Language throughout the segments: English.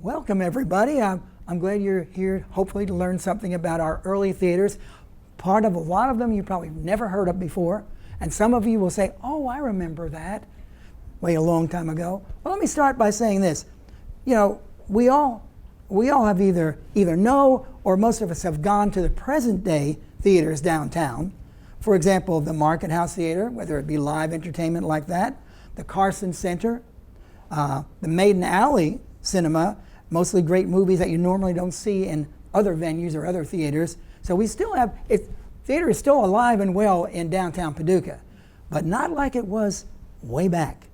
Welcome, everybody. I'm glad you're here, hopefully to learn something about our early theaters. Part of a lot of them you probably never heard of before, and some of you will say, oh, I remember that, way a long time ago. Well, let me start by saying this. You know, we all have either know or most of us have gone to the present day theaters downtown. For example, the Market House Theater, whether it be live entertainment like that, the Carson Center, the Maiden Alley Cinema, mostly great movies that you normally don't see in other venues or other theaters. So we still have, theater is still alive and well in downtown Paducah, but not like it was way back.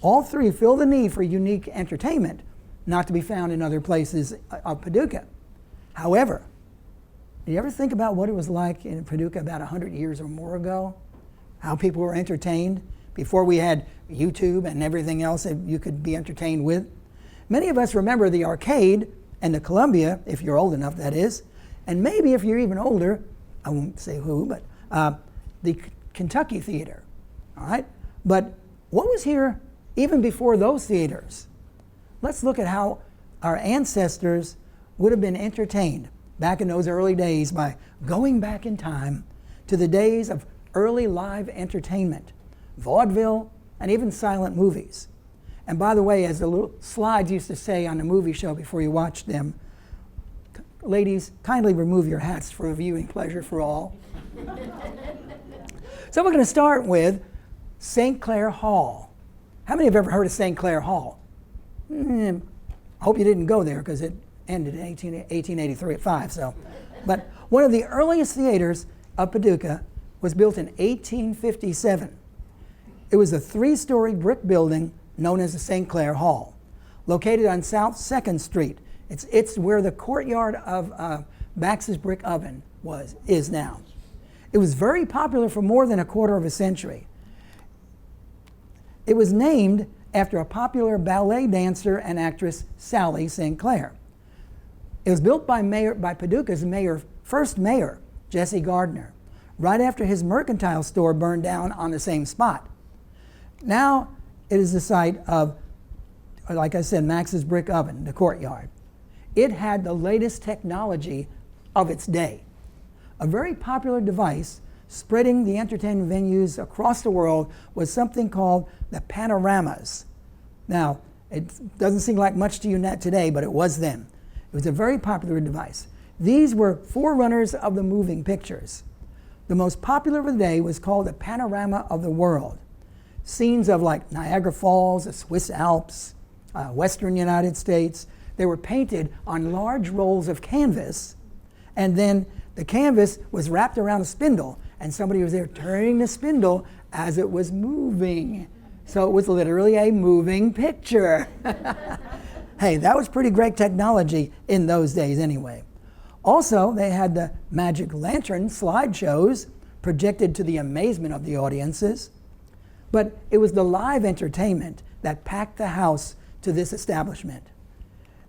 All three fill the need for unique entertainment, not to be found in other places of Paducah. However, do you ever think about what it was like in Paducah about 100 years or more ago? How people were entertained before we had YouTube and everything else that you could be entertained with? Many of us remember the arcade and the Columbia, if you're old enough, that is, and maybe if you're even older, I won't say who, but the Kentucky Theater, all right? But what was here even before those theaters? Let's look at how our ancestors would have been entertained back in those early days by going back in time to the days of early live entertainment, vaudeville, and even silent movies. And by the way, as the little slides used to say on the movie show before you watched them, ladies, kindly remove your hats for a viewing pleasure for all. So we're going to start with St. Clair Hall. How many have ever heard of St. Clair Hall? I hope you didn't go there because it ended in 1883 at 5. So, but one of the earliest theaters of Paducah was built in 1857. It was a 3-story brick building known as the St. Clair Hall, located on South 2nd Street. It's where the courtyard of Max's Brick Oven is now. It was very popular for more than a quarter of a century. It was named after a popular ballet dancer and actress, Sally St. Clair. It was built by Paducah's first mayor, Jesse Gardner, right after his mercantile store burned down on the same spot. Now, it is the site of, like I said, Max's Brick Oven, the courtyard. It had the latest technology of its day. A very popular device spreading the entertainment venues across the world was something called the panoramas. Now, it doesn't seem like much to you today, but it was then. It was a very popular device. These were forerunners of the moving pictures. The most popular of the day was called the Panorama of the World. Scenes of like Niagara Falls, the Swiss Alps, Western United States, they were painted on large rolls of canvas, and then the canvas was wrapped around a spindle, and somebody was there turning the spindle as it was moving. So it was literally a moving picture. Hey, that was pretty great technology in those days anyway. Also, they had the magic lantern slideshows projected to the amazement of the audiences. But it was the live entertainment that packed the house to this establishment.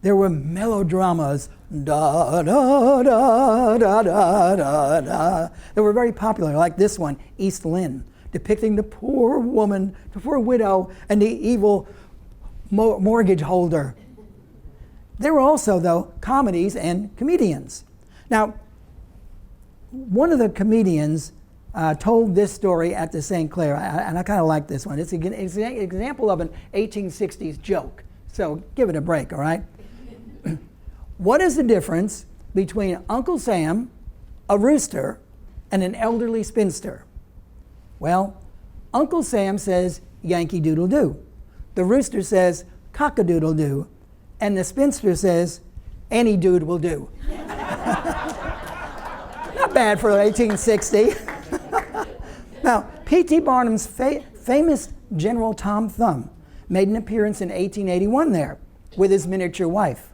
There were melodramas, da da da da da da da, that were very popular, like this one, East Lynne, depicting the poor woman, the poor widow, and the evil mortgage holder. There were also, though, comedies and comedians. Now, one of the comedians told this story at the St. Clair, and I kind of like this one. It's an example of an 1860s joke, so give it a break, all right? What is the difference between Uncle Sam, a rooster, and an elderly spinster? Well, Uncle Sam says, Yankee Doodle Doo. The rooster says, cock-a-doodle-doo. And the spinster says, any dude will do. Not bad for 1860. Now, P.T. Barnum's famous General Tom Thumb made an appearance in 1881 there with his miniature wife.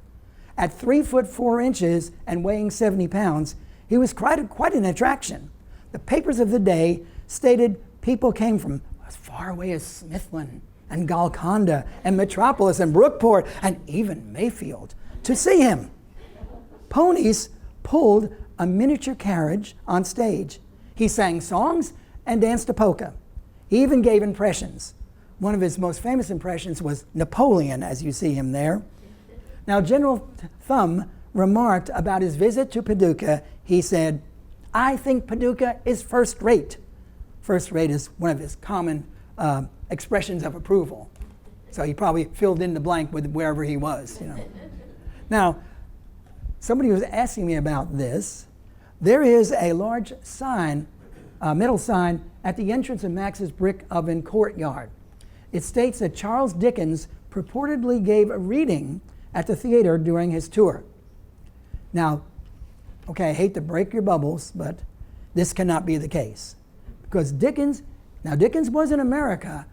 At 3 foot 4 inches and weighing 70 pounds, he was quite an attraction. The papers of the day stated people came from as far away as Smithland and Golconda and Metropolis and Brookport and even Mayfield to see him. Ponies pulled a miniature carriage on stage. He sang songs and danced a polka. He even gave impressions. One of his most famous impressions was Napoleon, as you see him there. Now, General Thumb remarked about his visit to Paducah. He said, "I think Paducah is first rate." First rate is one of his common expressions of approval. So he probably filled in the blank with wherever he was, you know. Now, somebody was asking me about this. There is a large sign, metal sign, at the entrance of Max's Brick Oven courtyard. It states that Charles Dickens purportedly gave a reading at the theater during his tour. Now, okay, I hate to break your bubbles, but this cannot be the case. Because Dickens was in America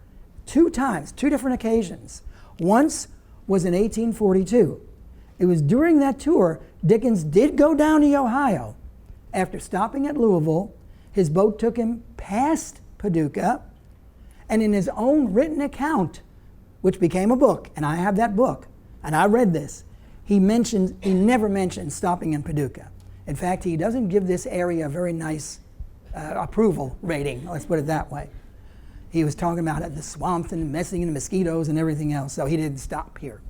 2 times, 2 different occasions. Once was in 1842. It was during that tour Dickens did go down to Ohio. After stopping at Louisville, his boat took him past Paducah, and in his own written account, which became a book, and I have that book, and I read this, he never mentions stopping in Paducah. In fact, he doesn't give this area a very nice approval rating, let's put it that way. He was talking about the swamps and messing and the mosquitoes and everything else, so he didn't stop here.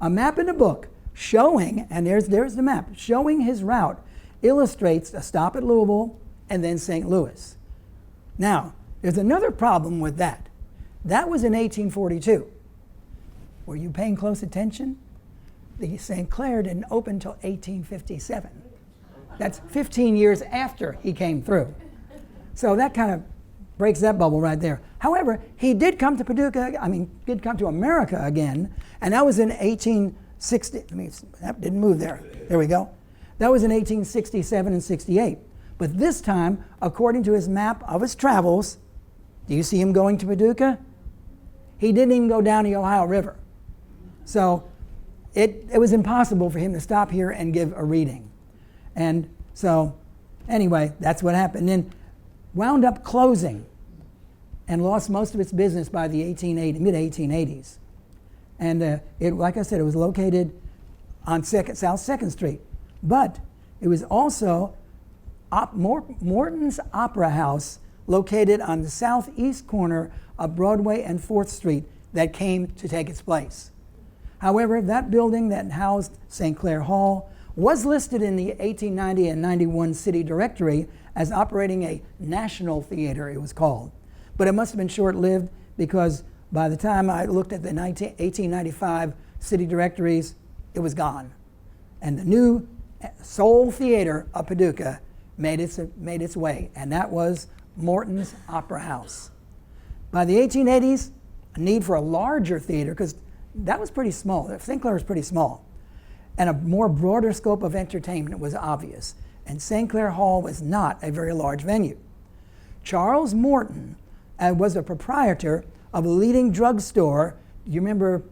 A map in the book showing, and there's the map, showing his route illustrates a stop at Louisville and then St. Louis. Now, there's another problem with that. That was in 1842. Were you paying close attention? The St. Clair didn't open until 1857. That's 15 years after he came through. So that kind of breaks that bubble right there. However, he did come to Paducah, did come to America again, and that was in 1860. That didn't move there. There we go. That was in 1867 and 68. But this time, according to his map of his travels, do you see him going to Paducah? He didn't even go down the Ohio River. So it was impossible for him to stop here and give a reading. And so anyway, that's what happened. Then wound up closing and lost most of its business by the mid-1880s. And like I said, it was located on South 2nd Street. But it was also Morton's Opera House, located on the southeast corner of Broadway and 4th Street, that came to take its place. However, that building that housed St. Clair Hall was listed in the 1890 and 91 city directory as operating a national theater, it was called. But it must have been short-lived, because by the time I looked at the 1895 city directories, it was gone. And the new sole theater of Paducah made its way, and that was Morton's Opera House. By the 1880s, a need for a larger theater, because that was pretty small. St. Clair was pretty small. And a more broader scope of entertainment was obvious. And St. Clair Hall was not a very large venue. Charles Morton was a proprietor of a leading drugstore. Do you remember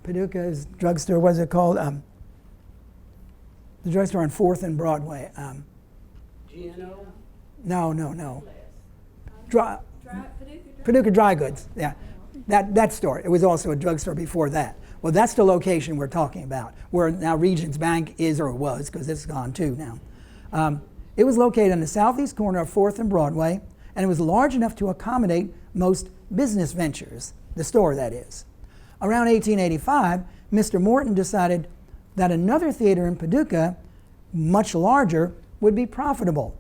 Paducah's drugstore? What was it called? The drugstore on 4th and Broadway. GNO? No. Paducah Dry Goods, yeah. That store. It was also a drugstore before that. Well, that's the location we're talking about, where now Regions Bank is, or was, because it's gone too now. It was located on the southeast corner of 4th and Broadway, and it was large enough to accommodate most business ventures, the store that is. Around 1885, Mr. Morton decided that another theater in Paducah, much larger, would be profitable.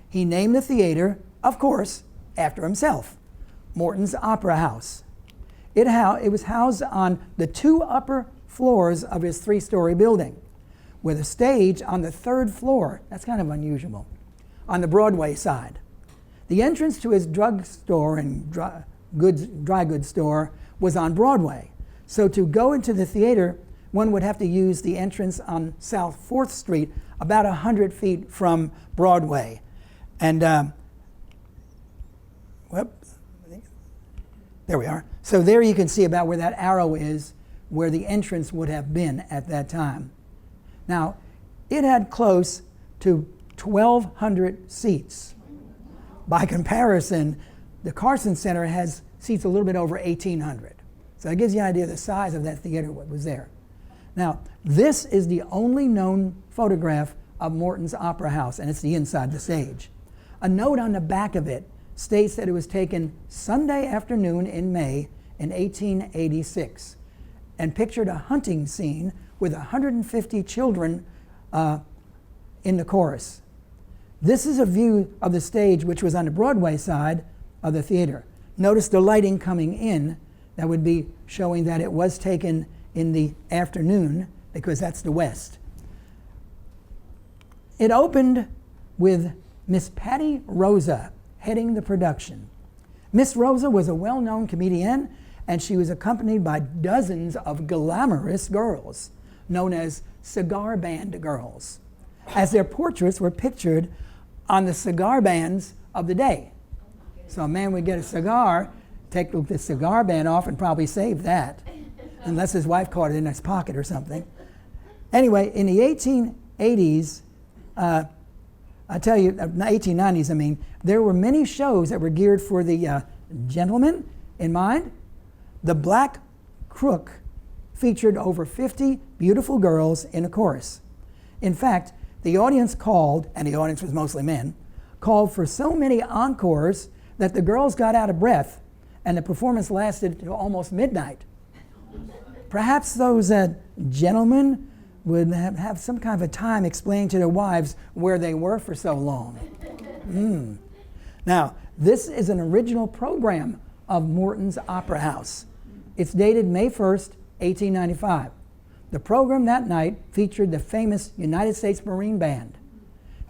He named the theater, of course, after himself, Morton's Opera House. It was housed on the 2 upper floors of his 3-story building, with a stage on the 3rd floor. That's kind of unusual, on the Broadway side. The entrance to his drugstore and dry goods store was on Broadway. So to go into the theater, one would have to use the entrance on South 4th Street, about 100 feet from Broadway. And there we are. So there you can see about where that arrow is, where the entrance would have been at that time. Now, it had close to 1,200 seats. By comparison, the Carson Center has seats a little bit over 1,800. So that gives you an idea of the size of that theater, what was there. Now, this is the only known photograph of Morton's Opera House, and it's the inside the stage. A note on the back of it states that it was taken Sunday afternoon in May in 1886, and pictured a hunting scene with 150 children in the chorus. This is a view of the stage which was on the Broadway side of the theater. Notice the lighting coming in. That would be showing that it was taken in the afternoon because that's the west. It opened with Miss Patty Rosa heading the production. Miss Rosa was a well-known comedian, and she was accompanied by dozens of glamorous girls known as cigar band girls, as their portraits were pictured on the cigar bands of the day. So a man would get a cigar, take the cigar band off and probably save that, unless his wife caught it in his pocket or something. Anyway, in the 1880s, I tell you, 1890s, I mean, there were many shows that were geared for the gentlemen in mind. The Black Crook featured over 50 beautiful girls in a chorus. In fact, the audience called, and the audience was mostly men, called for so many encores that the girls got out of breath, and the performance lasted till almost midnight. Perhaps those gentlemen would have some kind of a time explaining to their wives where they were for so long. Now, this is an original program of Morton's Opera House. It's dated May 1st, 1895. The program that night featured the famous United States Marine Band.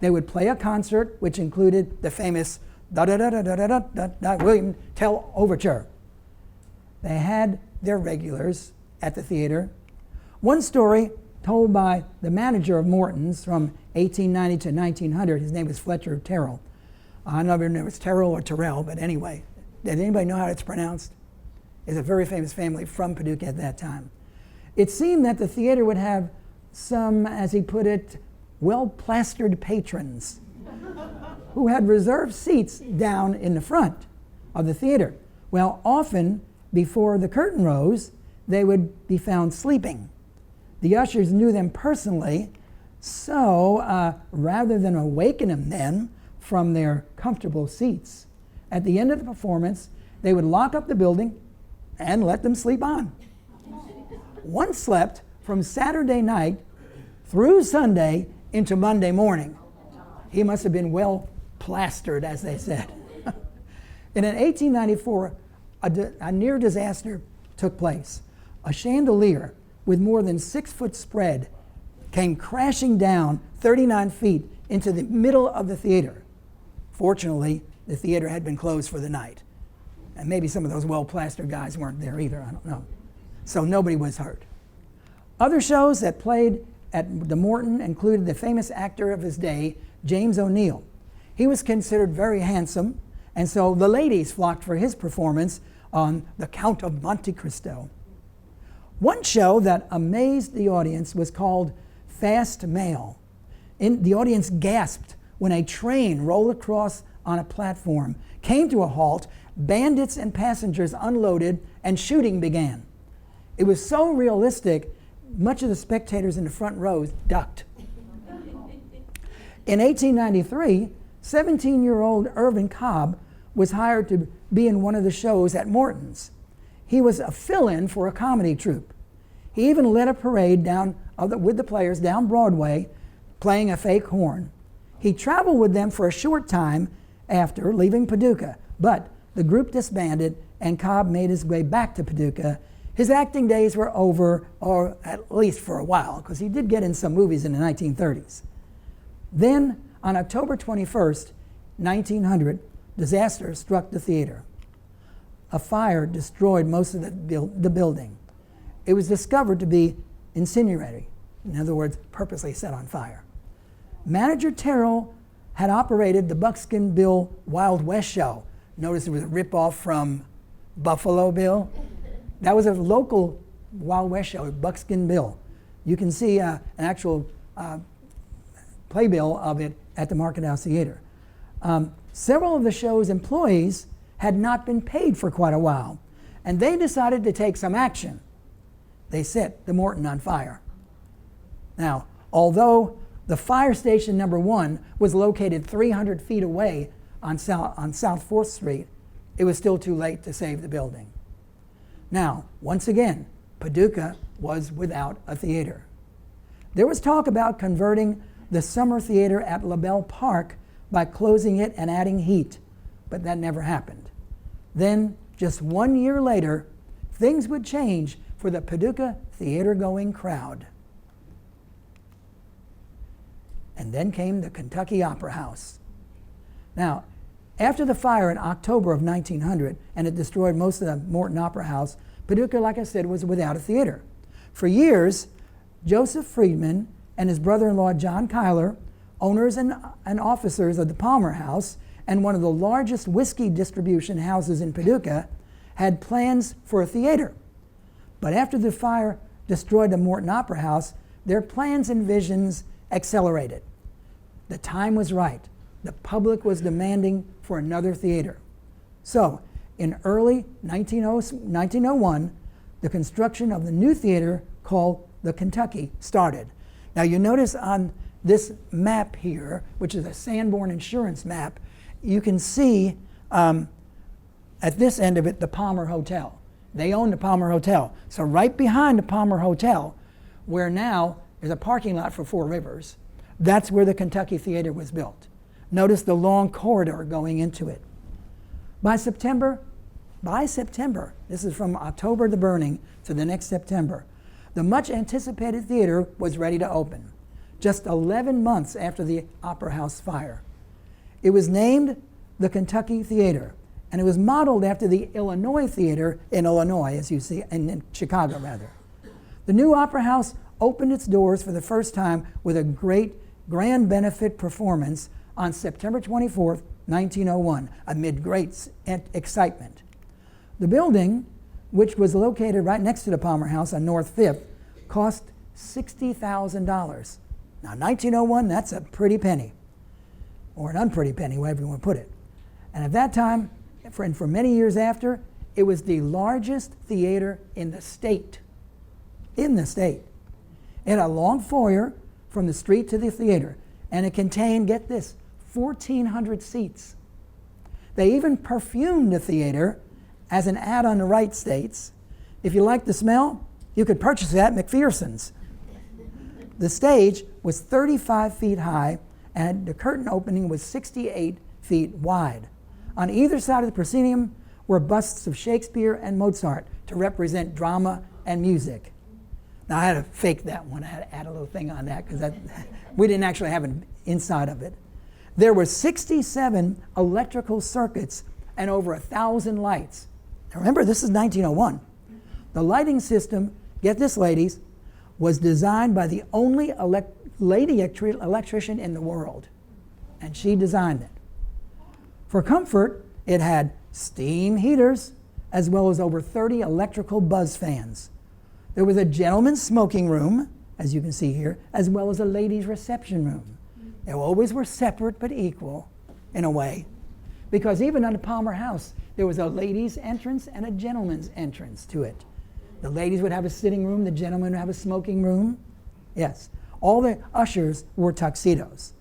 They would play a concert which included the famous William Tell Overture. They had their regulars at the theater. One story told by the manager of Morton's from 1890 to 1900, his name was Fletcher Terrell. I don't know if it was Terrell or Terrell, but anyway, does anybody know how it's pronounced? It's a very famous family from Paducah at that time. It seemed that the theater would have some, as he put it, well-plastered patrons who had reserved seats down in the front of the theater. Well, often before the curtain rose, they would be found sleeping. The ushers knew them personally, so rather than awaken them from their comfortable seats, at the end of the performance, they would lock up the building and let them sleep on. One slept from Saturday night through Sunday into Monday morning. He must have been well plastered, as they said. In 1894, a near disaster took place. A chandelier with more than 6 foot spread came crashing down 39 feet into the middle of the theater. Fortunately, the theater had been closed for the night. And maybe some of those well-plastered guys weren't there either, I don't know. So nobody was hurt. Other shows that played at the Morton included the famous actor of his day, James O'Neill. He was considered very handsome, and so the ladies flocked for his performance on The Count of Monte Cristo. One show that amazed the audience was called Fast Mail. The audience gasped when a train rolled across on a platform, came to a halt, bandits and passengers unloaded, and shooting began. It was so realistic, much of the spectators in the front rows ducked. In 1893, 17-year-old Irvin Cobb was hired to be in one of the shows at Morton's. He was a fill-in for a comedy troupe. He even led a parade with the players down Broadway, playing a fake horn. He traveled with them for a short time after leaving Paducah, but the group disbanded and Cobb made his way back to Paducah. His acting days were over, or at least for a while, because he did get in some movies in the 1930s. Then, on October 21st, 1900, disaster struck the theater. A fire destroyed most of the building. It was discovered to be incendiary, in other words, purposely set on fire. Manager Terrell had operated the Buckskin Bill Wild West show. Notice it was a ripoff from Buffalo Bill. That was a local Wild West show, Buckskin Bill. You can see an actual playbill of it at the Market House Theater. Several of the show's employees had not been paid for quite a while, and they decided to take some action. They set the Morton on fire. Now, although the fire station number 1 was located 300 feet away on South 4th Street, it was still too late to save the building. Now, once again, Paducah was without a theater. There was talk about converting the summer theater at LaBelle Park by closing it and adding heat, but that never happened. Then, just 1 year later, things would change for the Paducah theater-going crowd. And then came the Kentucky Opera House. Now, after the fire in October of 1900, and it destroyed most of the Morton Opera House, Paducah, like I said, was without a theater. For years, Joseph Friedman and his brother-in-law John Cuyler, owners and officers of the Palmer House and one of the largest whiskey distribution houses in Paducah, had plans for a theater. But after the fire destroyed the Morton Opera House, their plans and visions accelerated. The time was right. The public was demanding for another theater. So, in early 1901, the construction of the new theater called the Kentucky started. Now you notice on this map here, which is a Sanborn Insurance map, you can see at this end of it the Palmer Hotel. They own the Palmer Hotel. So right behind the Palmer Hotel, where now there's a parking lot for Four Rivers, that's where the Kentucky Theater was built. Notice the long corridor going into it. By September, this is from October the burning to the next September, the much anticipated theater was ready to open, just 11 months after the Opera House fire. It was named the Kentucky Theater, and it was modeled after the Illinois Theater in Illinois, as you see, in Chicago rather. The new Opera House opened its doors for the first time with a great grand benefit performance on September 24th, 1901, amid great excitement. The building, which was located right next to the Palmer House on North 5th, cost $60,000. Now, 1901, that's a pretty penny, or an unpretty penny, whatever you want to put it. And at that time, and for many years after, it was the largest theater in the state. In the state. It had a long foyer from the street to the theater, and it contained, get this, 1,400 seats. They even perfumed the theater, as an ad on the right states. If you like the smell, you could purchase it at McPherson's. The stage was 35 feet high, and the curtain opening was 68 feet wide. On either side of the proscenium were busts of Shakespeare and Mozart to represent drama and music. Now, I had to fake that one. I had to add a little thing on that because we didn't actually have an inside of it. There were 67 electrical circuits and over 1,000 lights. Now remember, this is 1901. The lighting system, get this ladies, was designed by the only lady electrician in the world, and she designed it. For comfort, it had steam heaters as well as over 30 electrical buzz fans. There was a gentleman's smoking room, as you can see here, as well as a ladies' reception room. They always were separate but equal, in a way, because even on the Palmer House, there was a ladies' entrance and a gentleman's entrance to it. The ladies would have a sitting room, the gentlemen would have a smoking room. Yes, all the ushers wore tuxedos.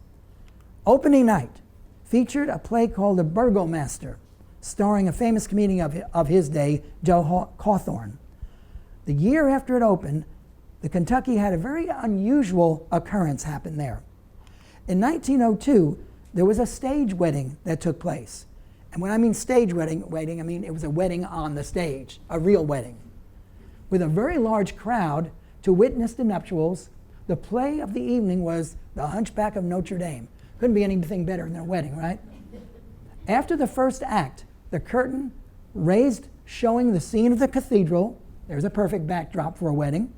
Opening night featured a play called The Burgomaster, starring a famous comedian of his day, Joe Cawthorn. The year after it opened, the Kentucky had a very unusual occurrence happen there. In 1902, there was a stage wedding that took place. And when I mean stage wedding, I mean it was a wedding on the stage, a real wedding. With a very large crowd to witness the nuptials, the play of the evening was The Hunchback of Notre Dame. Couldn't be anything better than their wedding, right? After the first act, the curtain raised showing the scene of the cathedral. There's a perfect backdrop for a wedding.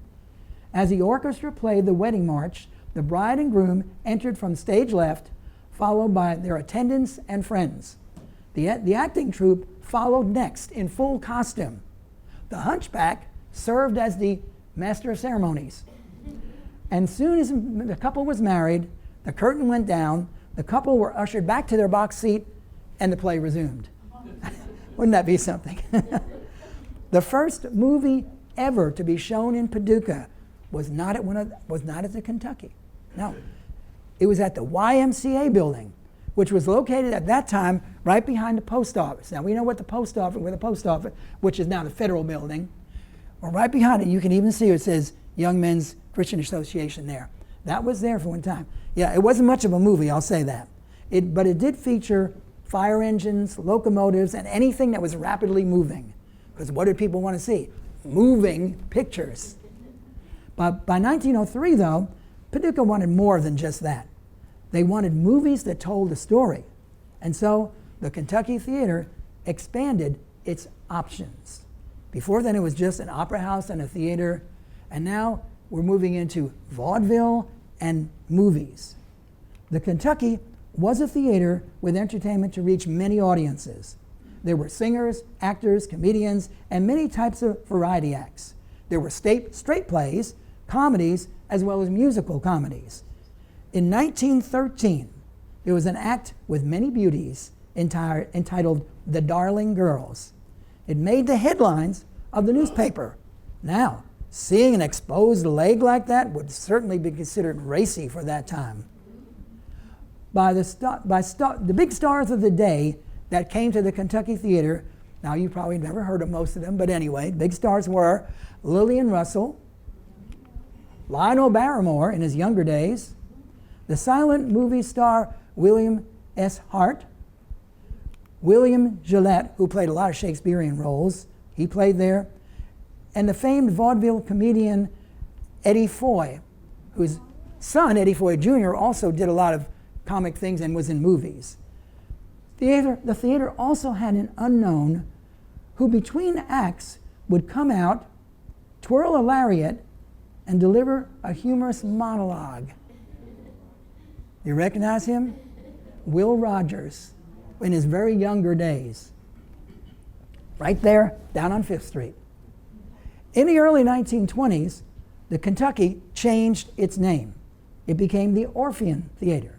As the orchestra played the wedding march, the bride and groom entered from stage left, followed by their attendants and friends. The acting troupe followed next in full costume. The hunchback served as the master of ceremonies. And soon as the couple was married, the curtain went down, the couple were ushered back to their box seat, and the play resumed. Wouldn't that be something? The first movie ever to be shown in Paducah was not at the Kentucky. No, it was at the YMCA building, which was located at that time right behind the post office. Now we know where the post office, which is now the federal building, or right behind it, you can even see it says Young Men's Christian Association there. That was there for one time. Yeah, it wasn't much of a movie, I'll say that. But it did feature fire engines, locomotives, and anything that was rapidly moving. Because what did people want to see? Moving pictures. But by 1903, though, Paducah wanted more than just that. They wanted movies that told a story. And so the Kentucky Theater expanded its options. Before then, it was just an opera house and a theater. And now we're moving into vaudeville and movies. The Kentucky was a theater with entertainment to reach many audiences. There were singers, actors, comedians, and many types of variety acts. There were straight plays, comedies, as well as musical comedies. In 1913, there was an act with many beauties entitled The Darling Girls. It made the headlines of the newspaper. Now, seeing an exposed leg like that would certainly be considered racy for that time. The big stars of the day that came to the Kentucky Theater, now you probably never heard of most of them, but anyway, big stars were Lillian Russell, Lionel Barrymore in his younger days, the silent movie star William S. Hart, William Gillette, who played a lot of Shakespearean roles, he played there, and the famed vaudeville comedian Eddie Foy, whose son, Eddie Foy Jr., also did a lot of comic things and was in movies. The theater also had an unknown who between acts would come out, twirl a lariat, and deliver a humorous monologue. You recognize him? Will Rogers, in his very younger days. Right there, down on 5th Street. In the early 1920s, the Kentucky changed its name. It became the Orpheum Theater.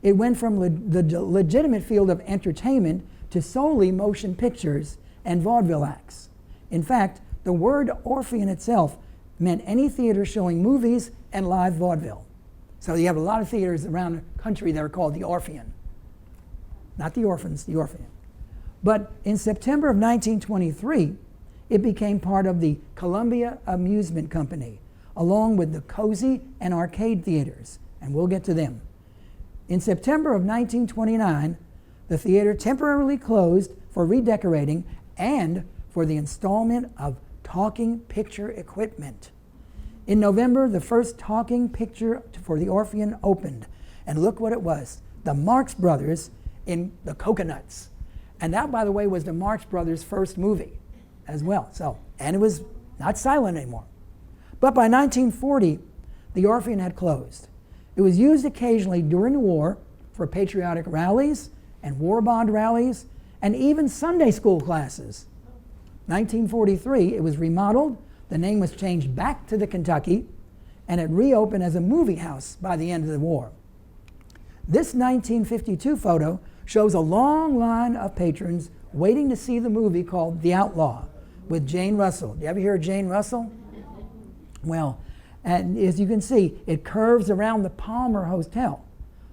It went from the legitimate field of entertainment to solely motion pictures and vaudeville acts. In fact, the word Orpheum itself meant any theater showing movies and live vaudeville. So you have a lot of theaters around the country that are called the Orpheum. Not the Orphans, the Orpheum. But in September of 1923, it became part of the Columbia Amusement Company, along with the Cozy and Arcade Theaters, and we'll get to them. In September of 1929, the theater temporarily closed for redecorating and for the installment of talking picture equipment. In November, the first talking picture for the Orpheum opened, and look what it was, the Marx Brothers in the Coconuts. And that, by the way, was the Marx Brothers' first movie as well. And it was not silent anymore. But by 1940, the Orpheum had closed. It was used occasionally during the war for patriotic rallies and war bond rallies and even Sunday school classes. 1943, it was remodeled, the name was changed back to the Kentucky, and it reopened as a movie house by the end of the war. This 1952 photo shows a long line of patrons waiting to see the movie called The Outlaw with Jane Russell. Do you ever hear of Jane Russell? Well, and as you can see, it curves around the Palmer Hotel.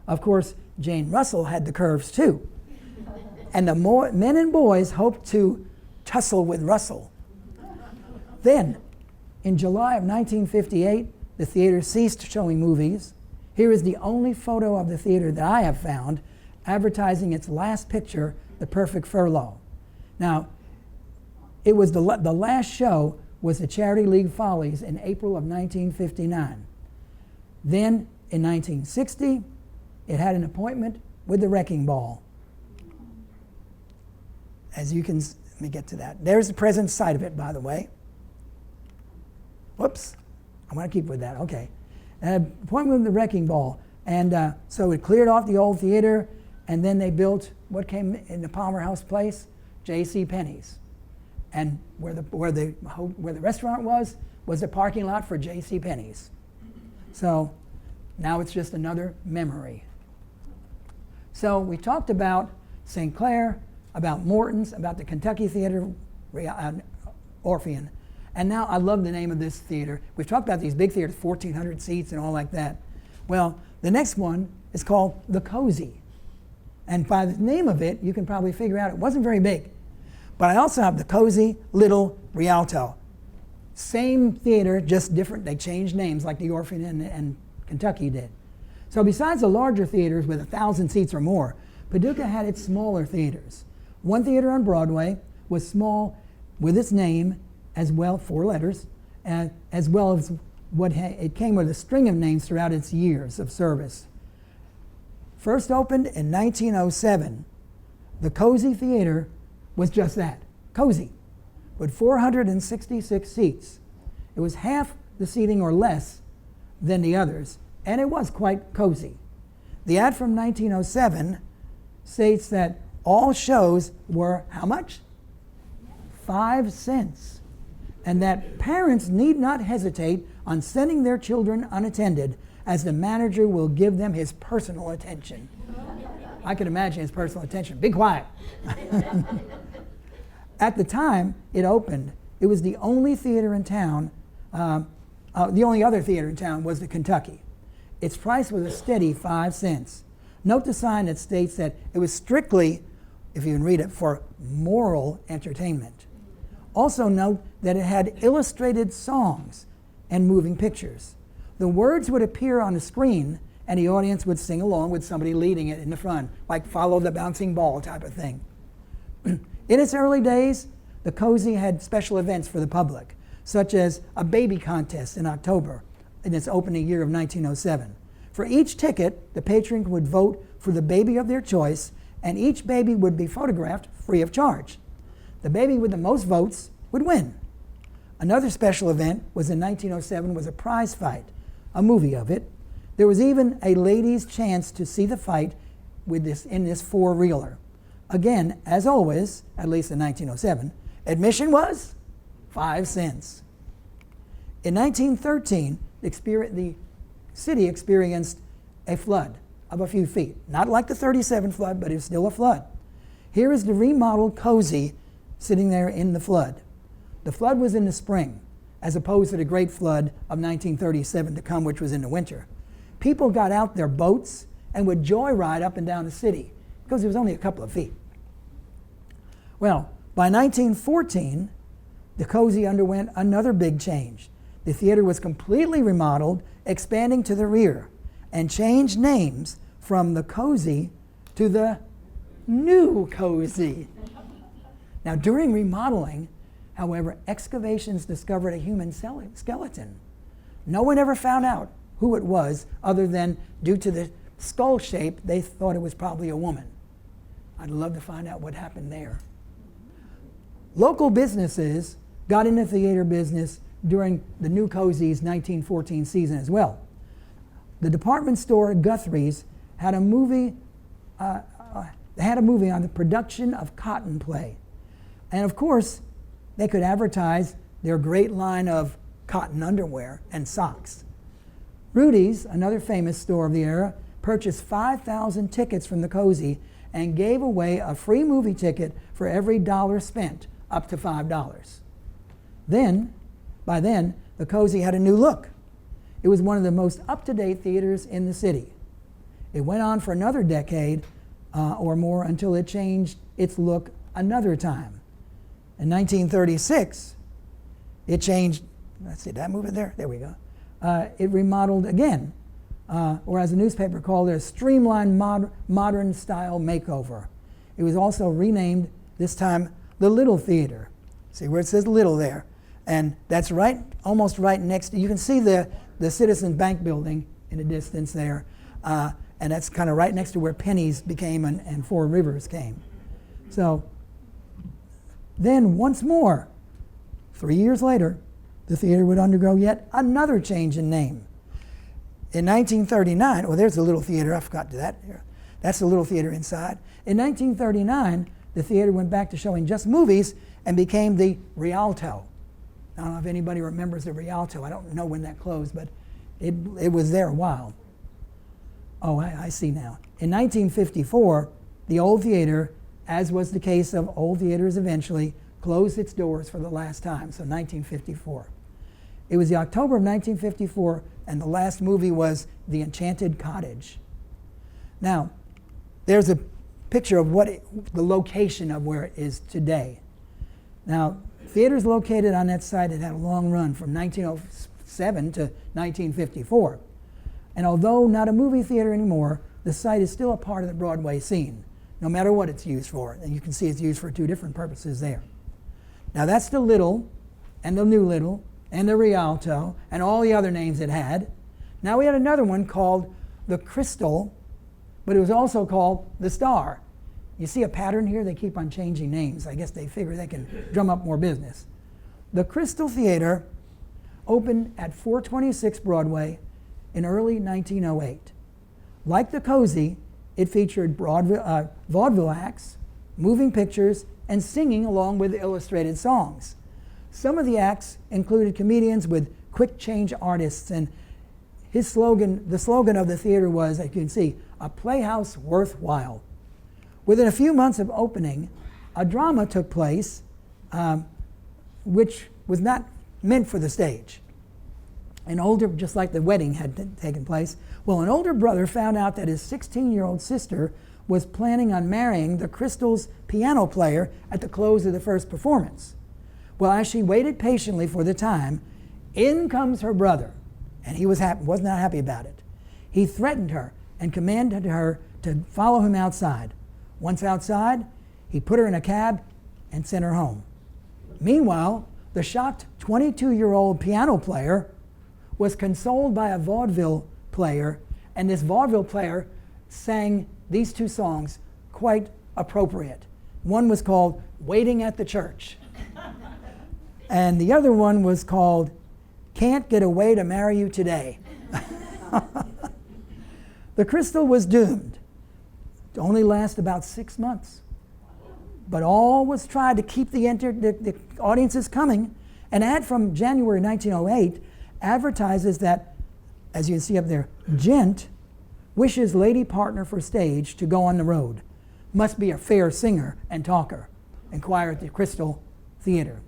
Of course, Jane Russell had the curves too. And the men and boys hoped to tussle with Russell. Then, in July of 1958, the theater ceased showing movies. Here is the only photo of the theater that I have found advertising its last picture, The Perfect Furlough. Now, it was the last show was the Charity League Follies in April of 1959. Then, in 1960, it had an appointment with the Wrecking Ball. As you can, let me get to that. There's the present site of it, by the way. Whoops, I want to keep with that, okay. Appointment with the Wrecking Ball. And so it cleared off the old theater, and then they built what came in the Palmer House place, J.C. Penney's. And where the restaurant was the parking lot for J.C. Penney's. So now it's just another memory. So we talked about St. Clair, about Morton's, about the Kentucky Theater, Orpheum. And now I love the name of this theater. We've talked about these big theaters, 1,400 seats and all like that. Well, the next one is called the Cozy. And by the name of it, you can probably figure out it wasn't very big. But I also have the Cozy, Little, Rialto. Same theater, just different. They changed names like the Orpheum and Kentucky did. So besides the larger theaters with 1,000 seats or more, Paducah had its smaller theaters. One theater on Broadway was small with its name as well, 4 letters, as well as it came with a string of names throughout its years of service. First opened in 1907, the Cozy Theater was just that, cozy, with 466 seats. It was half the seating or less than the others, and it was quite cozy. The ad from 1907 states that all shows were how much? 5 cents. And that parents need not hesitate on sending their children unattended, as the manager will give them his personal attention. I can imagine his personal attention. Be quiet. At the time it opened, it was the only theater in town. The only other theater in town was the Kentucky. Its price was a steady 5 cents. Note the sign that states that it was strictly, if you can read it, for moral entertainment. Also note that it had illustrated songs and moving pictures. The words would appear on the screen and the audience would sing along with somebody leading it in the front, like Follow the Bouncing Ball type of thing. In its early days, the Cozy had special events for the public, such as a baby contest in October in its opening year of 1907. For each ticket, the patron would vote for the baby of their choice, and each baby would be photographed free of charge. The baby with the most votes would win. Another special event was in 1907 was a prize fight, a movie of it. There was even a ladies' chance to see the fight with in this 4-reeler. Again, as always, at least in 1907, admission was 5 cents. In 1913, the city experienced a flood of a few feet. Not like the 37 flood, but it was still a flood. Here is the remodeled Cozy sitting there in the flood. The flood was in the spring, as opposed to the great flood of 1937 to come, which was in the winter. People got out their boats and would joyride up and down the city because it was only a couple of feet. Well, by 1914, the Cozy underwent another big change. The theater was completely remodeled, expanding to the rear, and changed names from the Cozy to the New Cozy. Now, during remodeling, however, excavations discovered a human skeleton. No one ever found out who it was, other than due to the skull shape, they thought it was probably a woman. I'd love to find out what happened there. Local businesses got into theater business during the New Cozy's 1914 season as well. The department store Guthrie's had a movie. They had a movie on the production of cotton play, and of course, they could advertise their great line of cotton underwear and socks. Rudy's, another famous store of the era, purchased 5,000 tickets from the Cozy and gave away a free movie ticket for every dollar spent, up to $5. By then, the Cozy had a new look. It was one of the most up-to-date theaters in the city. It went on for another decade or more until it changed its look another time. In 1936, it changed, let's see, did I move it there? There we go. It remodeled again, or as the newspaper called it, a streamlined modern style makeover. It was also renamed, this time, the Little Theater. See where it says Little there? And that's right, almost right next to, you can see the Citizens Bank building in the distance there, and that's kind of right next to where Penny's became and Four Rivers came. So then once more, 3 years later, the theater would undergo yet another change in name. In 1939, well, there's the Little Theater, I forgot that. That's the Little Theater inside. In 1939, the theater went back to showing just movies and became the Rialto. I don't know if anybody remembers the Rialto. I don't know when that closed, but it was there a while. Oh, I see now. In 1954, the old theater, as was the case of old theaters eventually, closed its doors for the last time, so 1954. It was the October of 1954, and the last movie was The Enchanted Cottage. Now, there's a picture of the location of where it is today. Now, theaters located on that site had had a long run from 1907 to 1954. And although not a movie theater anymore, the site is still a part of the Broadway scene, no matter what it's used for. And you can see it's used for two different purposes there. Now that's the Little, and the New Little, and the Rialto, and all the other names it had. Now we had another one called the Crystal, but it was also called the Star. You see a pattern here? They keep on changing names. I guess they figure they can drum up more business. The Crystal Theater opened at 426 Broadway in early 1908. Like the Cozy, it featured vaudeville acts, moving pictures, and singing along with illustrated songs. Some of the acts included comedians with quick change artists, and the slogan of the theater was, as you can see, a playhouse worthwhile. Within a few months of opening, a drama took place which was not meant for the stage. Just like the wedding had taken place, well, an older brother found out that his 16-year-old sister was planning on marrying the Crystal's piano player at the close of the first performance. Well, as she waited patiently for the time, in comes her brother, and he was not happy about it. He threatened her and commanded her to follow him outside. Once outside, he put her in a cab and sent her home. Meanwhile, the shocked 22-year-old piano player was consoled by a vaudeville player, and this vaudeville player sang these two songs, quite appropriate. One was called Waiting at the Church, and the other one was called Can't Get Away to Marry You Today. The Crystal was doomed to only last about 6 months. But all was tried to keep the audiences coming. An ad from January 1908 advertises that, as you can see up there, gent wishes lady partner for stage to go on the road. Must be a fair singer and talker. Inquire at the Crystal Theater.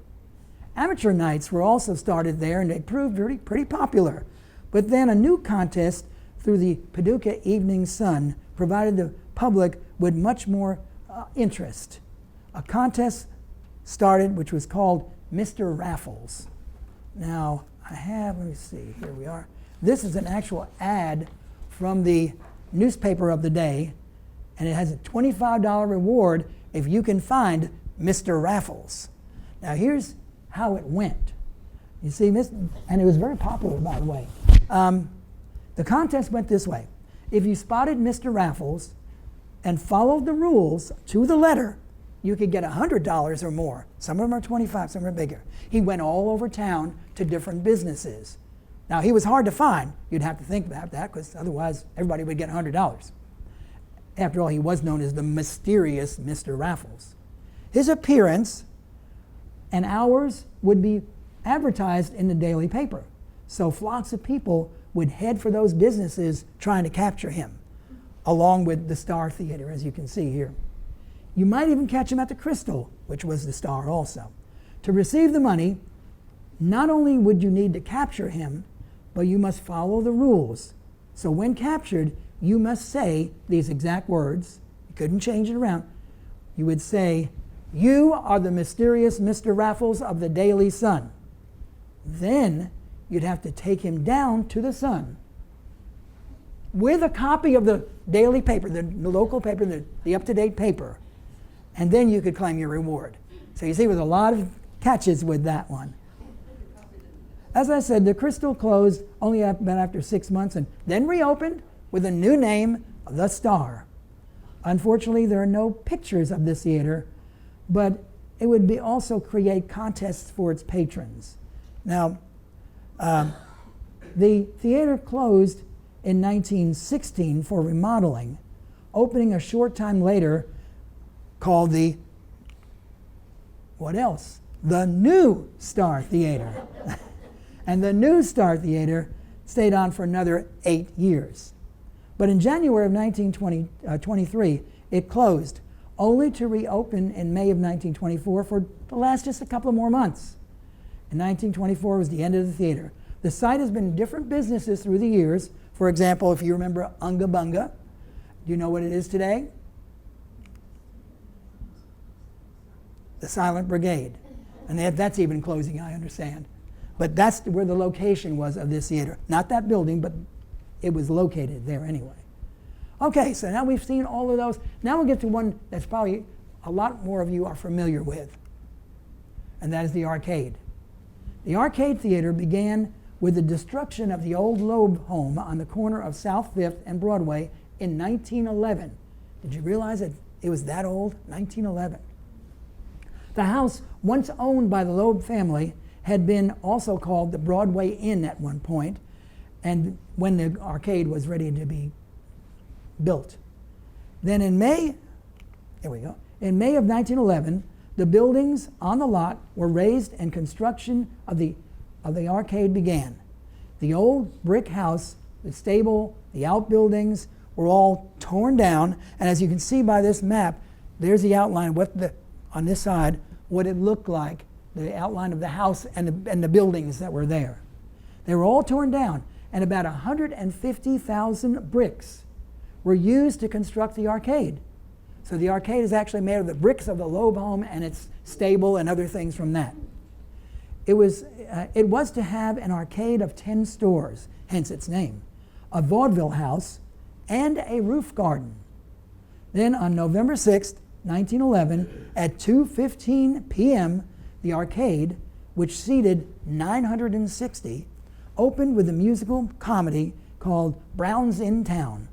Amateur nights were also started there, and they proved pretty popular. But then a new contest through the Paducah Evening Sun provided the public with much more interest. A contest started which was called Mr. Raffles. Now, let me see, here we are. This is an actual ad from the newspaper of the day, and it has a $25 reward if you can find Mr. Raffles. Now, here's how it went. You see, and it was very popular, by the way. The contest went this way. If you spotted Mr. Raffles and followed the rules to the letter, you could get $100 or more. Some of them are 25, some are bigger. He went all over town to different businesses. Now, he was hard to find. You'd have to think about that, because otherwise everybody would get $100. After all, he was known as the mysterious Mr. Raffles. His appearance and hours would be advertised in the daily paper. So flocks of people would head for those businesses trying to capture him, along with the Star Theater, as you can see here. You might even catch him at the Crystal, which was the Star also. To receive the money, not only would you need to capture him, but you must follow the rules. So when captured, you must say these exact words. You couldn't change it around. You would say, "You are the mysterious Mr. Raffles of the Daily Sun." Then you'd have to take him down to the Sun with a copy of the daily paper, the local paper, the up-to-date paper, and then you could claim your reward. So you see, there was a lot of catches with that one. As I said, the Crystal closed only about after 6 months and then reopened with a new name, the Star. Unfortunately, there are no pictures of this theater, but it would also create contests for its patrons. Now, the theater closed in 1916 for remodeling, opening a short time later called the New Star Theater. And the New Star Theater stayed on for another 8 years. But in January of 1923, it closed, only to reopen in May of 1924 for the last just a couple of more months. In 1924 was the end of the theater. The site has been in different businesses through the years. For example, if you remember Unga Bunga, do you know what it is today? The Silent Brigade. And that's even closing, I understand. But that's where the location was of this theater. Not that building, but it was located there anyway. Okay, so now we've seen all of those. Now we'll get to one that's probably a lot more of you are familiar with, and that is the arcade. The arcade theater began with the destruction of the old Loeb home on the corner of South 5th and Broadway in 1911. Did you realize that it was that old? 1911. The house, once owned by the Loeb family, had been also called the Broadway Inn at one point, and when the arcade was ready to be built. Then in May of 1911, the buildings on the lot were raised and construction of the arcade began. The old brick house, the stable, the outbuildings were all torn down, and as you can see by this map, there's the outline on this side, what it looked like, the outline of the house and the buildings that were there. They were all torn down, and about 150,000 bricks were used to construct the arcade. So the arcade is actually made of the bricks of the Loeb home and its stable and other things from that. It was to have an arcade of 10 stores, hence its name, a vaudeville house, and a roof garden. Then on November 6th, 1911, at 2:15 p.m., the arcade, which seated 960, opened with a musical comedy called Brown's in Town.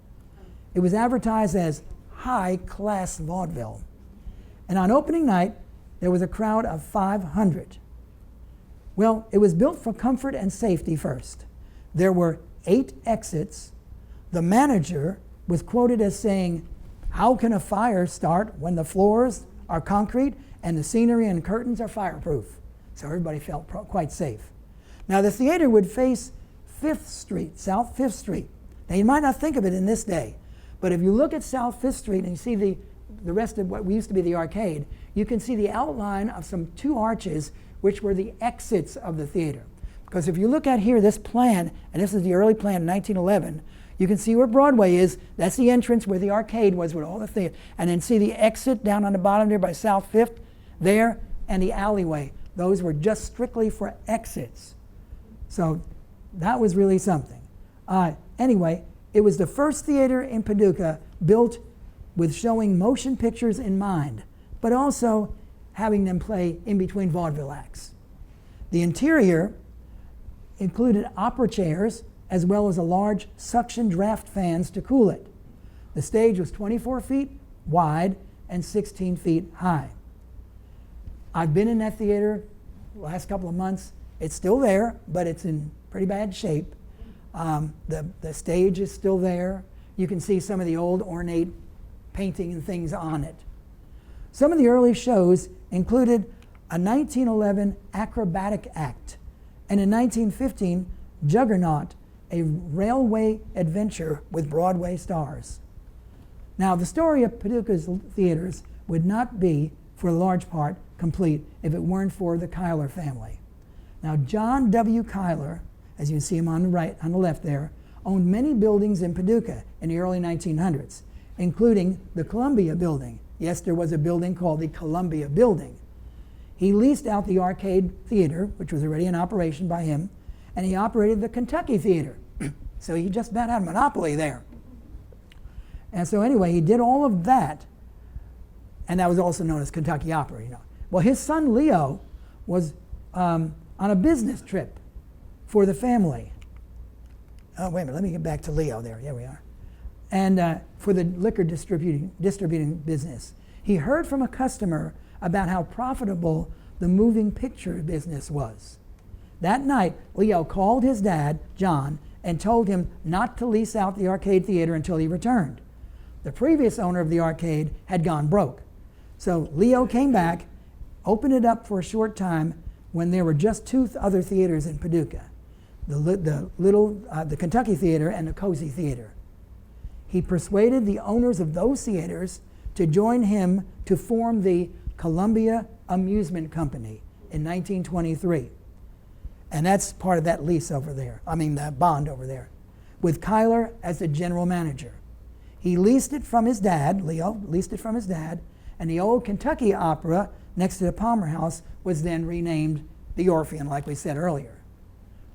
It was advertised as high-class vaudeville. And on opening night, there was a crowd of 500. Well, it was built for comfort and safety first. There were 8 exits. The manager was quoted as saying, "How can a fire start when the floors are concrete and the scenery and curtains are fireproof?" So everybody felt quite safe. Now the theater would face 5th Street, South 5th Street. Now you might not think of it in this day, but if you look at South 5th Street and you see the rest of what used to be the arcade, you can see the outline of some 2 arches which were the exits of the theater. Because if you look at here, this plan, and this is the early plan in 1911, you can see where Broadway is. That's the entrance where the arcade was with all the theater. And then see the exit down on the bottom there by South 5th there, and the alleyway. Those were just strictly for exits. So that was really something. Anyway, it was the first theater in Paducah built with showing motion pictures in mind, but also having them play in between vaudeville acts. The interior included opera chairs as well as a large suction draft fans to cool it. The stage was 24 feet wide and 16 feet high. I've been in that theater the last couple of months. It's still there, but it's in pretty bad shape. The stage is still there. You can see some of the old ornate painting and things on it. Some of the early shows included a 1911 acrobatic act, and in 1915, Juggernaut, a railway adventure with Broadway stars. Now, the story of Paducah's theaters would not be, for a large part, complete if it weren't for the Cuyler family. Now, John W. Cuyler, as you can see him on the left there, owned many buildings in Paducah in the early 1900s, including the Columbia Building. Yes, there was a building called the Columbia Building. He leased out the Arcade Theater, which was already in operation by him, and he operated the Kentucky Theater. So he just about had a monopoly there. And so anyway, he did all of that, and that was also known as Kentucky Opera, you know. Well, his son Leo was on a business trip for the family. Oh, wait a minute, let me get back to Leo there. Here we are. And for the liquor distributing business. He heard from a customer about how profitable the moving picture business was. That night, Leo called his dad, John, and told him not to lease out the Arcade Theater until he returned. The previous owner of the arcade had gone broke. So Leo came back, opened it up for a short time when there were just 2 other theaters in Paducah, the Kentucky Theater and the Cozy Theater. He persuaded the owners of those theaters to join him to form the Columbia Amusement Company in 1923. And that's part of that lease over there, that bond over there, with Cuyler as the general manager. He leased it from his dad, Leo leased it from his dad, and the old Kentucky Opera next to the Palmer House was then renamed the Orpheum, like we said earlier.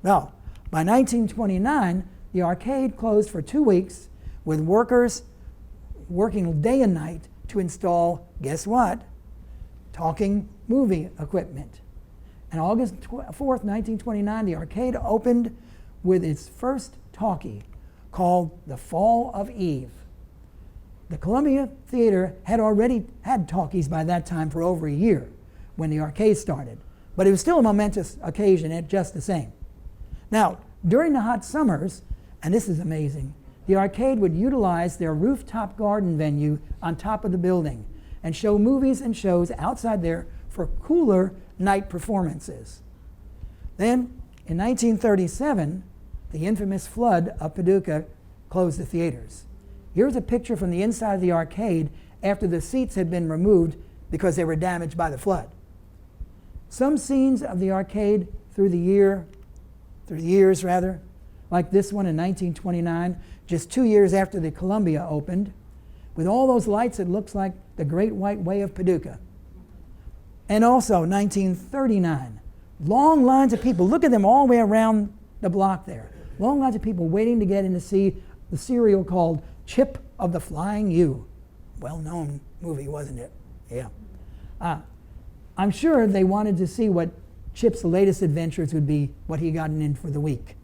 Well, by 1929, the arcade closed for 2 weeks with workers working day and night to install, guess what? Talking movie equipment. And August 4th, 1929, the arcade opened with its first talkie called The Fall of Eve. The Columbia Theater had already had talkies by that time for over a year when the arcade started, but it was still a momentous occasion just the same. Now, during the hot summers, and this is amazing, the arcade would utilize their rooftop garden venue on top of the building and show movies and shows outside there for cooler night performances. Then, in 1937, the infamous flood of Paducah closed the theaters. Here's a picture from the inside of the arcade after the seats had been removed because they were damaged by the flood. Some scenes of the arcade through the years, like this one in 1929, just 2 years after the Columbia opened. With all those lights, it looks like the Great White Way of Paducah. And also 1939, long lines of people. Look at them all the way around the block there. Long lines of people waiting to get in to see the serial called Chip of the Flying U. Well-known movie, wasn't it? Yeah. I'm sure they wanted to see what Chip's latest adventures would be, what he gotten in for the week.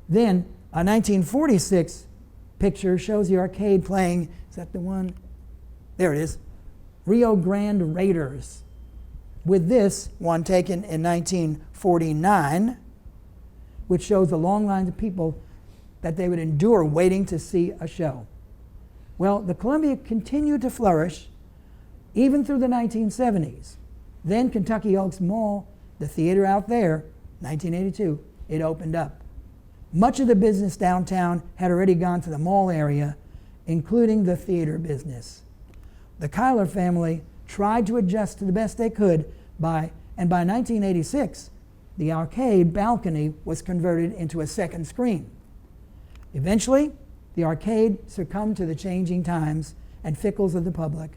Then a 1946 picture shows the arcade playing, is that the one? There it is, Rio Grande Raiders. With this one taken in 1949, which shows the long lines of people that they would endure waiting to see a show. Well, the Columbia continued to flourish even through the 1970s. Then Kentucky Oaks Mall, the theater out there, 1982, it opened up. Much of the business downtown had already gone to the mall area, including the theater business. The Cuyler family tried to adjust to the best they could and by 1986, the arcade balcony was converted into a second screen. Eventually, the arcade succumbed to the changing times and fickles of the public.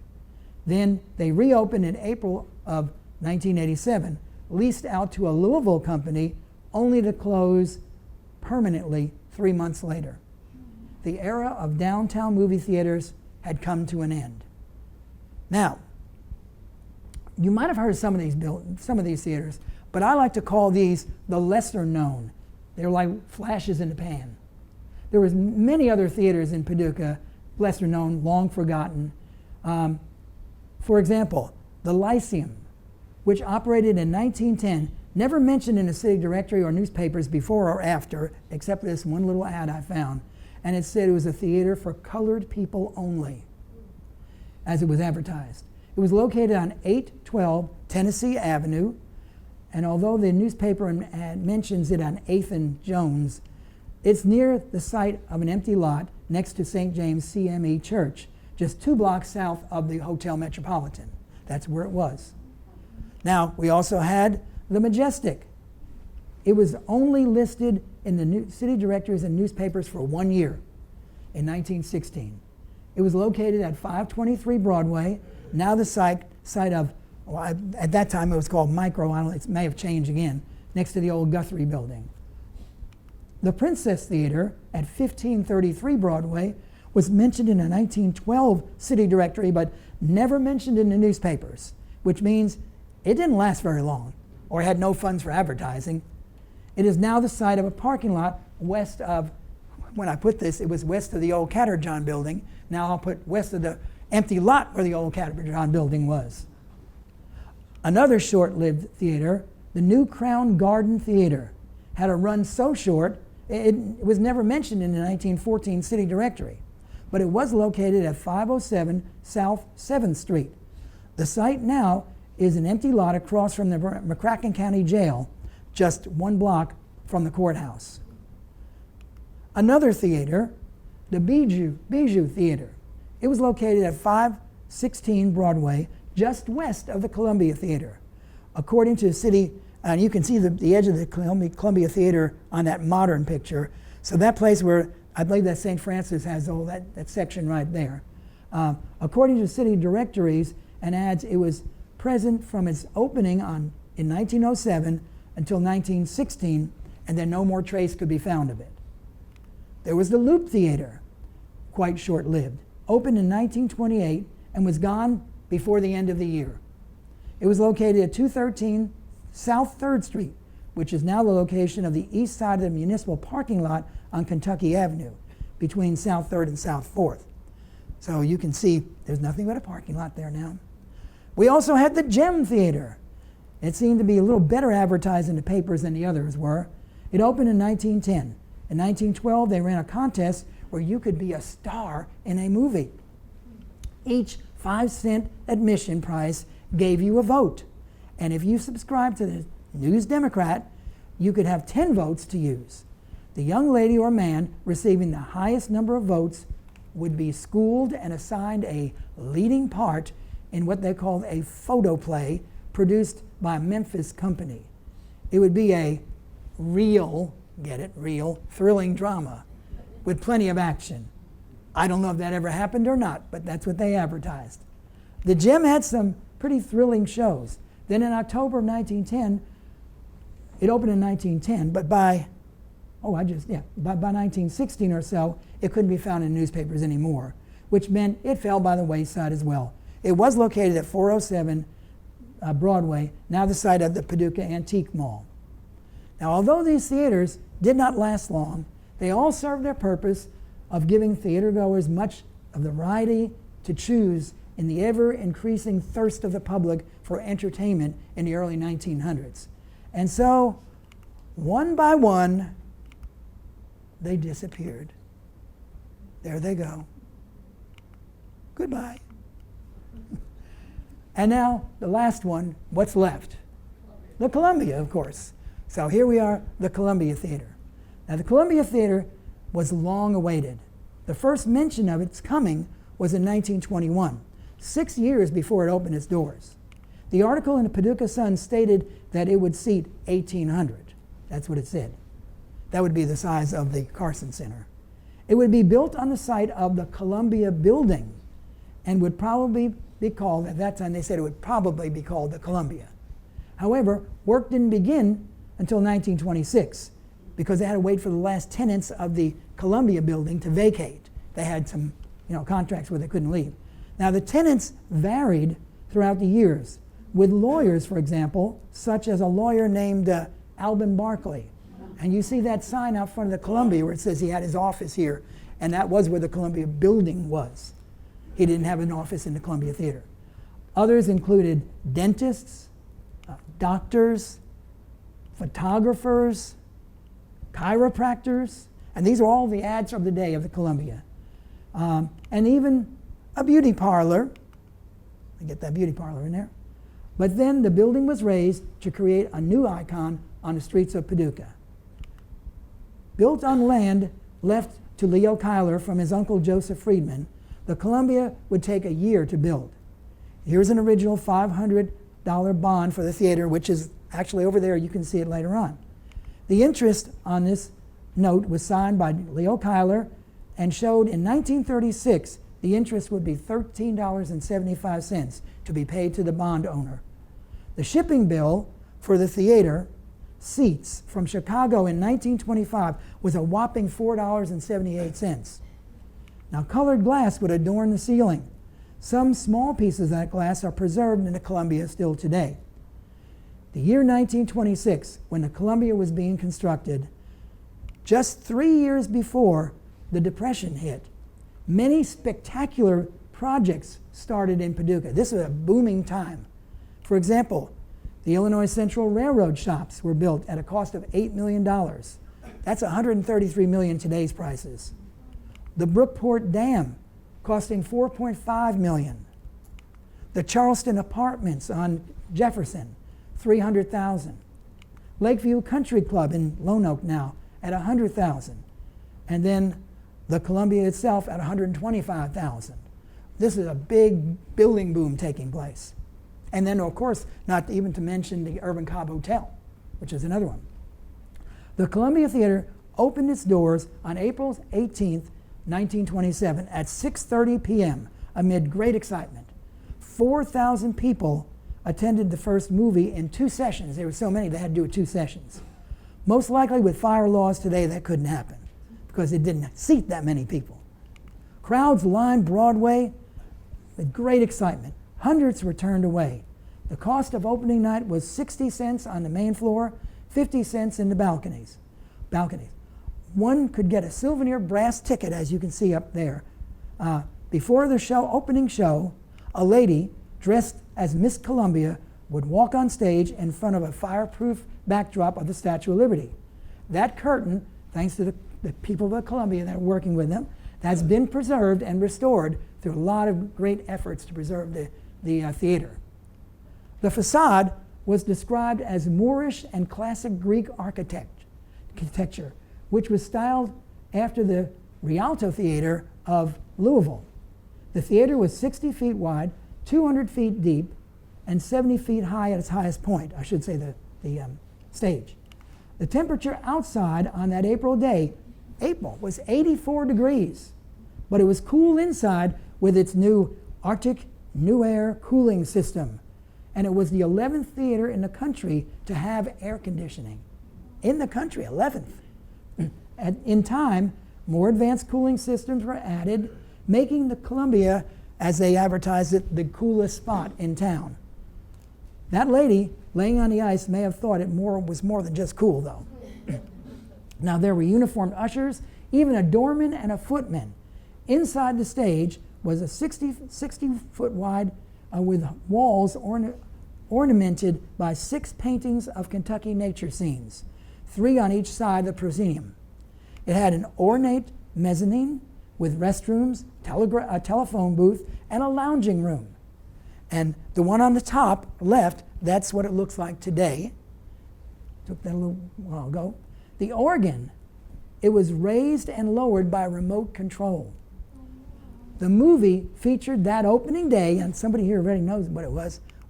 Then they reopened in April of 1987, leased out to a Louisville company, only to close permanently 3 months later. The era of downtown movie theaters had come to an end. Now, you might have heard of some of these theaters, but I like to call these the lesser known. They're like flashes in the pan. There was many other theaters in Paducah, lesser known, long forgotten. For example, the Lyceum, which operated in 1910, never mentioned in the city directory or newspapers before or after, except for this one little ad I found. And it said it was a theater for colored people only, as it was advertised. It was located on 812 Tennessee Avenue, and although the newspaper mentions it on 8th and Jones, it's near the site of an empty lot next to St. James CME Church, just 2 blocks south of the Hotel Metropolitan. That's where it was. Now, we also had the Majestic. It was only listed in the city directories and newspapers for 1 year, in 1916. It was located at 523 Broadway, now the site of, at that time it was called Micro, it may have changed again, next to the old Guthrie building. The Princess Theater at 1533 Broadway was mentioned in a 1912 city directory, but never mentioned in the newspapers, which means it didn't last very long, or had no funds for advertising. It is now the site of a parking lot west of, when I put this, it was west of the old Catterjohn building. Now I'll put west of the empty lot where the old Catterjohn building was. Another short-lived theater, the New Crown Garden Theater, had a run so short it was never mentioned in the 1914 city directory, but it was located at 507 South 7th Street. The site now is an empty lot across from the McCracken County Jail, just 1 block from the courthouse. Another theater, the Bijou Theater. It was located at 516 Broadway, just west of the Columbia Theater. According to the city, and you can see the edge of the Columbia Theater on that modern picture. So that place where, I believe that St. Francis has all that section right there. According to city directories and ads, it was present from its opening in 1907 until 1916, and then no more trace could be found of it. There was the Loop Theater, quite short-lived, opened in 1928 and was gone before the end of the year. It was located at 213 South 3rd Street, which is now the location of the east side of the municipal parking lot on Kentucky Avenue, between South 3rd and South 4th. So you can see there's nothing but a parking lot there now. We also had the Gem Theater. It seemed to be a little better advertised in the papers than the others were. It opened in 1910. In 1912, they ran a contest where you could be a star in a movie. Each 5-cent admission price gave you a vote. And if you subscribed to the News Democrat, you could have 10 votes to use. The young lady or man receiving the highest number of votes would be schooled and assigned a leading part in what they called a photoplay produced by a Memphis company. It would be a real, get it, real, thrilling drama with plenty of action. I don't know if that ever happened or not, but that's what they advertised. The Gem had some pretty thrilling shows. Then in October of 1910, it opened in 1910, but by 1916 or so, it couldn't be found in newspapers anymore, which meant it fell by the wayside as well. It was located at 407 Broadway, now the site of the Paducah Antique Mall. Now, although these theaters did not last long, they all served their purpose of giving theatergoers much of the variety to choose in the ever-increasing thirst of the public for entertainment in the early 1900s. And so, one by one, they disappeared. There they go. Goodbye. And now, the last one, what's left? The Columbia, of course. So here we are, the Columbia Theater. Now, the Columbia Theater was long awaited. The first mention of its coming was in 1921, 6 years before it opened its doors. The article in the Paducah Sun stated that it would seat 1,800. That's what it said. That would be the size of the Carson Center. It would be built on the site of the Columbia Building and would probably be called, at that time they said it would probably be called the Columbia. However, work didn't begin until 1926 because they had to wait for the last tenants of the Columbia Building to vacate. They had some contracts where they couldn't leave. Now the tenants varied throughout the years, with lawyers, for example, such as a lawyer named Alvin Barkley. And you see that sign out front of the Columbia where it says he had his office here, and that was where the Columbia Building was. He didn't have an office in the Columbia Theater. Others included dentists, doctors, photographers, chiropractors, and these are all the ads of the day of the Columbia. And even a beauty parlor. I get that beauty parlor in there. But then the building was raised to create a new icon on the streets of Paducah. Built on land left to Leo Cuyler from his uncle Joseph Friedman, the Columbia would take a year to build. Here's an original $500 bond for the theater, which is actually over there. You can see it later on. The interest on this note was signed by Leo Cuyler and showed in 1936 the interest would be $13.75 to be paid to the bond owner. The shipping bill for the theater seats from Chicago in 1925 was a whopping $4.78. Now, colored glass would adorn the ceiling. Some small pieces of that glass are preserved in the Columbia still today. The year 1926, when the Columbia was being constructed, just 3 years before the Depression hit, many spectacular projects started in Paducah. This was a booming time. For example, the Illinois Central Railroad shops were built at a cost of $8 million. That's $133 million today's prices. The Brookport Dam costing $4.5 million. The Charleston Apartments on Jefferson, $300,000. Lakeview Country Club in Lone Oak now at $100,000. And then the Columbia itself at $125,000. This is a big building boom taking place. And then, of course, not even to mention the Urban Cobb Hotel, which is another one. The Columbia Theater opened its doors on April 18th, 1927 at 6:30 p.m. amid great excitement. 4,000 people attended the first movie in 2 sessions. There were so many they had to do it 2 sessions. Most likely with fire laws today that couldn't happen because it didn't seat that many people. Crowds lined Broadway with great excitement. Hundreds were turned away. The cost of opening night was 60 cents on the main floor, 50 cents in the balconies. One could get a souvenir brass ticket, as you can see up there. Before the opening show, a lady dressed as Miss Columbia would walk on stage in front of a fireproof backdrop of the Statue of Liberty. That curtain, thanks to the people of Columbia that are working with them, that's been preserved and restored through a lot of great efforts to preserve the theater. The facade was described as Moorish and classic Greek architecture, which was styled after the Rialto Theater of Louisville. The theater was 60 feet wide, 200 feet deep, and 70 feet high at its highest point, I should say the stage. The temperature outside on that April day, was 84 degrees, but it was cool inside with its new Arctic New Air cooling system. And it was the 11th theater in the country to have air conditioning. In the country, 11th. In time, more advanced cooling systems were added, making the Columbia, as they advertised it, the coolest spot in town. That lady laying on the ice may have thought it was more than just cool, though. Now, there were uniformed ushers, even a doorman and a footman. Inside the stage was a 60-foot wide with walls ornamented by 6 paintings of Kentucky nature scenes, 3 on each side of the proscenium. It had an ornate mezzanine with restrooms, a telephone booth, and a lounging room. And the one on the top left, that's what it looks like today. Took that a little while ago. The organ, it was raised and lowered by remote control. The movie featured that opening day, and somebody here already knows what it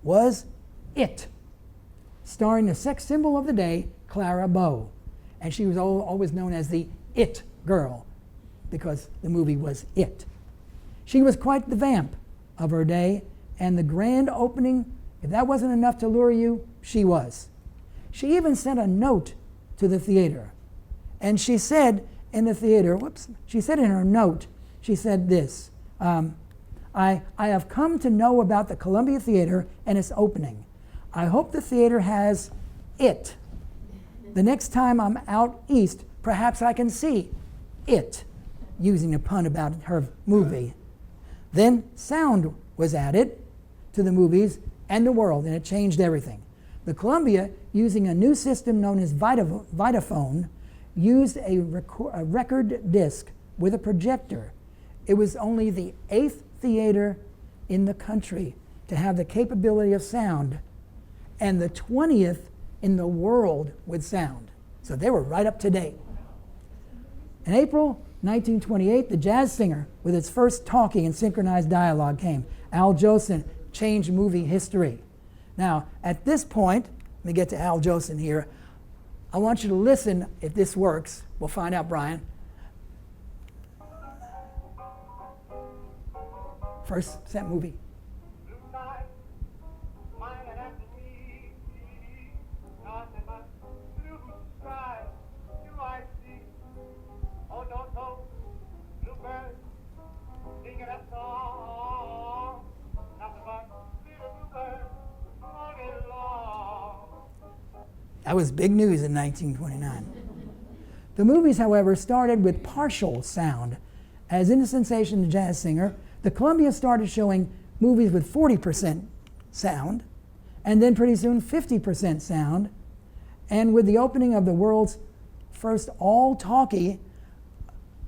was It, starring the sex symbol of the day, Clara Bow. And she was always known as the It Girl because the movie was It. She was quite the vamp of her day, and the grand opening, if that wasn't enough to lure you, she was. She even sent a note to the theater. And she said in the theater, she said in her note, she said this, I have come to know about the Columbia Theater and its opening. I hope the theater has it. The next time I'm out east, perhaps I can see it, using a pun about her movie. Then sound was added to the movies and the world, and it changed everything. The Columbia, using a new system known as Vitaphone, used a record disc with a projector. It was only the 8th theater in the country to have the capability of sound, and the 20th in the world with sound. So they were right up to date. In April 1928, the jazz singer with its first talking and synchronized dialogue came. Al Jolson changed movie history. Now, at this point, let me get to Al Jolson here. I want you to listen if this works. We'll find out, Brian. First set movie. That was big news in 1929. The movies, however, started with partial sound. As in the sensation, the jazz singer, the Columbia started showing movies with 40% sound, and then pretty soon 50% sound. And with the opening of the world's first all-talkie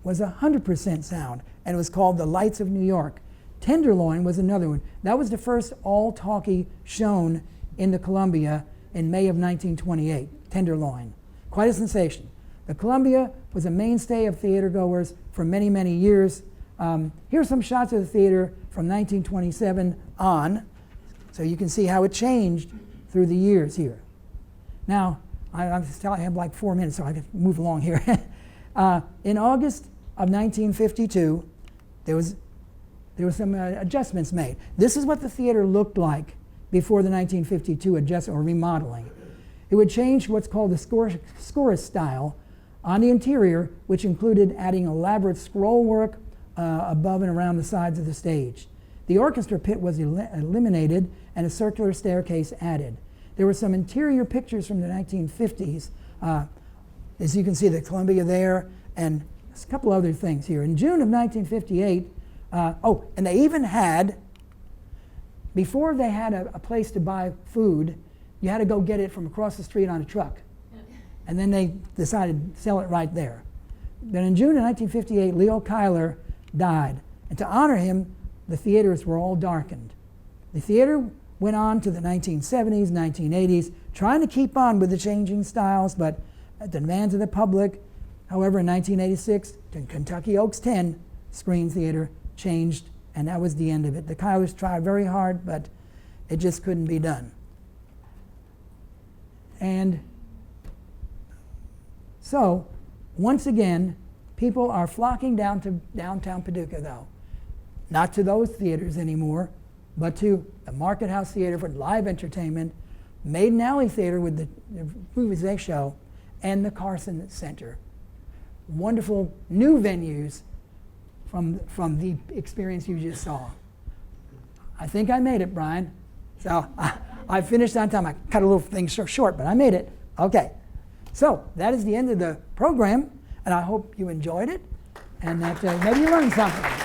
was 100% sound, and it was called The Lights of New York. Tenderloin was another one. That was the first all-talkie shown in the Columbia in May of 1928, Tenderloin. Quite a sensation. The Columbia was a mainstay of theater goers for many, many years. Here's some shots of the theater from 1927 on, so you can see how it changed through the years here. Now, I have like 4 minutes, so I can move along here. In August of 1952, there was some adjustments made. This is what the theater looked like before the 1952 adjustment or remodeling. It would change what's called the scorist style on the interior, which included adding elaborate scroll work above and around the sides of the stage. The orchestra pit was eliminated and a circular staircase added. There were some interior pictures from the 1950s. As you can see, the Columbia there, and a couple other things here. In June of 1958, and they even had, before they had a place to buy food, you had to go get it from across the street on a truck. And then they decided to sell it right there. Then in June of 1958, Leo Cuyler died. And to honor him, the theaters were all darkened. The theater went on to the 1970s, 1980s, trying to keep on with the changing styles, but at the demands of the public. However, in 1986, Kentucky Oaks 10 Screen Theater changed, and that was the end of it. The Cuylers tried very hard, but it just couldn't be done. And so, once again, people are flocking down to downtown Paducah, though. Not to those theaters anymore, but to the Market House Theater for live entertainment, Maiden Alley Theater with the movies they show, and the Carson Center. Wonderful new venues from the experience you just saw. I think I made it, Brian. So I finished on time. I cut a little thing short, but I made it. Okay. So that is the end of the program, and I hope you enjoyed it and that maybe you learned something.